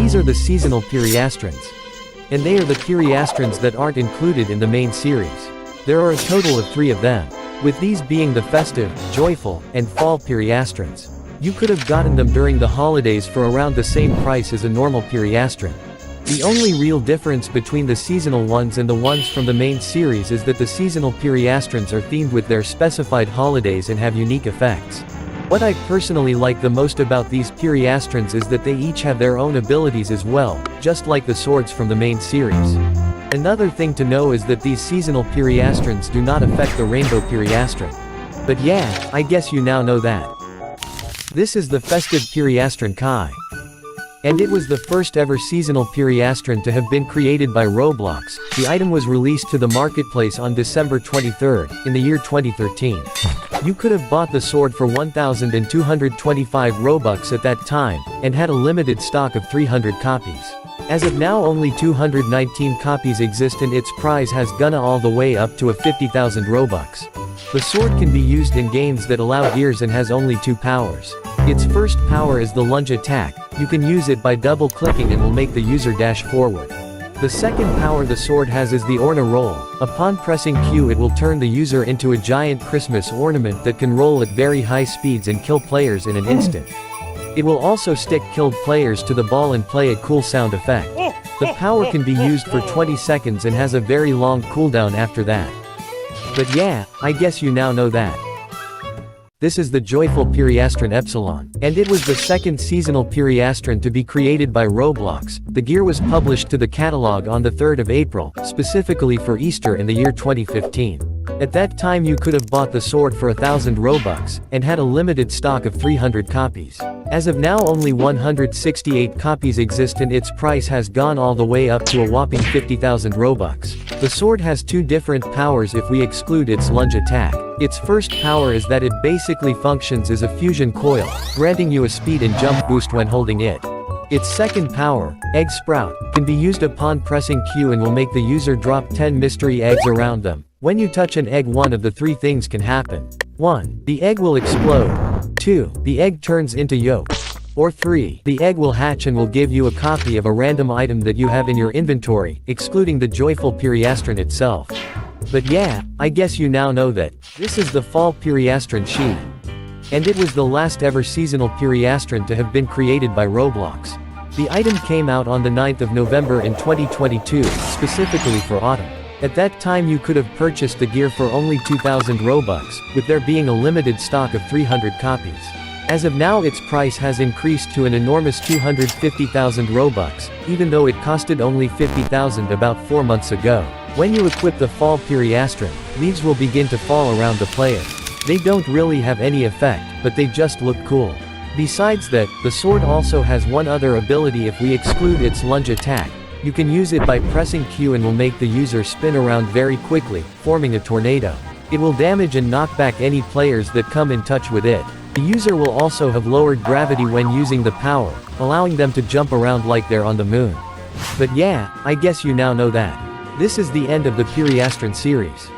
These are the seasonal Periastrons. And they are the Periastrons that aren't included in the main series. There are a total of 3 of them, with these being the festive, joyful, and fall Periastrons. You could have gotten them during the holidays for around the same price as a normal Periastron. The only real difference between the seasonal ones and the ones from the main series is that the seasonal Periastrons are themed with their specified holidays and have unique effects. What I personally like the most about these Periastrons is that they each have their own abilities as well, just like the swords from the main series. Another thing to know is that these seasonal Periastrons do not affect the Rainbow Periastron. But yeah, I guess you now know that. This is the Festive Periastron Kai. And it was the first ever seasonal Periastron to have been created by Roblox. The item was released to the marketplace on December 23rd, in the year 2013. You could have bought the sword for 1,225 Robux at that time, and had a limited stock of 300 copies. As of now only 219 copies exist and its price has gone all the way up to 50,000 Robux. The sword can be used in games that allow gears and has only 2 powers. Its first power is the lunge attack. You can use it by double-clicking and will make the user dash forward. The second power the sword has is the Orna roll. Upon pressing Q it will turn the user into a giant Christmas ornament that can roll at very high speeds and kill players in an instant. It will also stick killed players to the ball and play a cool sound effect. The power can be used for 20 seconds and has a very long cooldown after that. But yeah, I guess you now know that. This is the Joyful Periastron Epsilon, and it was the second seasonal Periastron to be created by Roblox. The gear was published to the catalog on the 3rd of April, specifically for Easter in the year 2015. At that time you could have bought the sword for 1,000 Robux, and had a limited stock of 300 copies. As of now only 168 copies exist and its price has gone all the way up to a whopping 50,000 Robux. The sword has 2 different powers if we exclude its lunge attack. Its first power is that it basically functions as a fusion coil, granting you a speed and jump boost when holding it. Its second power, Egg Sprout, can be used upon pressing Q and will make the user drop 10 mystery eggs around them. When you touch an egg one of the 3 things can happen. 1. The egg will explode. 2. The egg turns into yolk. Or 3. The egg will hatch and will give you a copy of a random item that you have in your inventory, excluding the Joyful Periastron itself. But yeah, I guess you now know that. This is the Fall Periastron Shi. And it was the last ever seasonal Periastron to have been created by Roblox. The item came out on the 9th of November in 2022, specifically for autumn. At that time you could have purchased the gear for only 2,000 Robux, with there being a limited stock of 300 copies. As of now its price has increased to an enormous 250,000 Robux, even though it costed only 50,000 about 4 months ago. When you equip the Fall Periastron, leaves will begin to fall around the player. They don't really have any effect, but they just look cool. Besides that, the sword also has one other ability if we exclude its lunge attack. You can use it by pressing Q and will make the user spin around very quickly, forming a tornado. It will damage and knock back any players that come in touch with it. The user will also have lowered gravity when using the power, allowing them to jump around like they're on the moon. But yeah, I guess you now know that. This is the end of the Periastron series.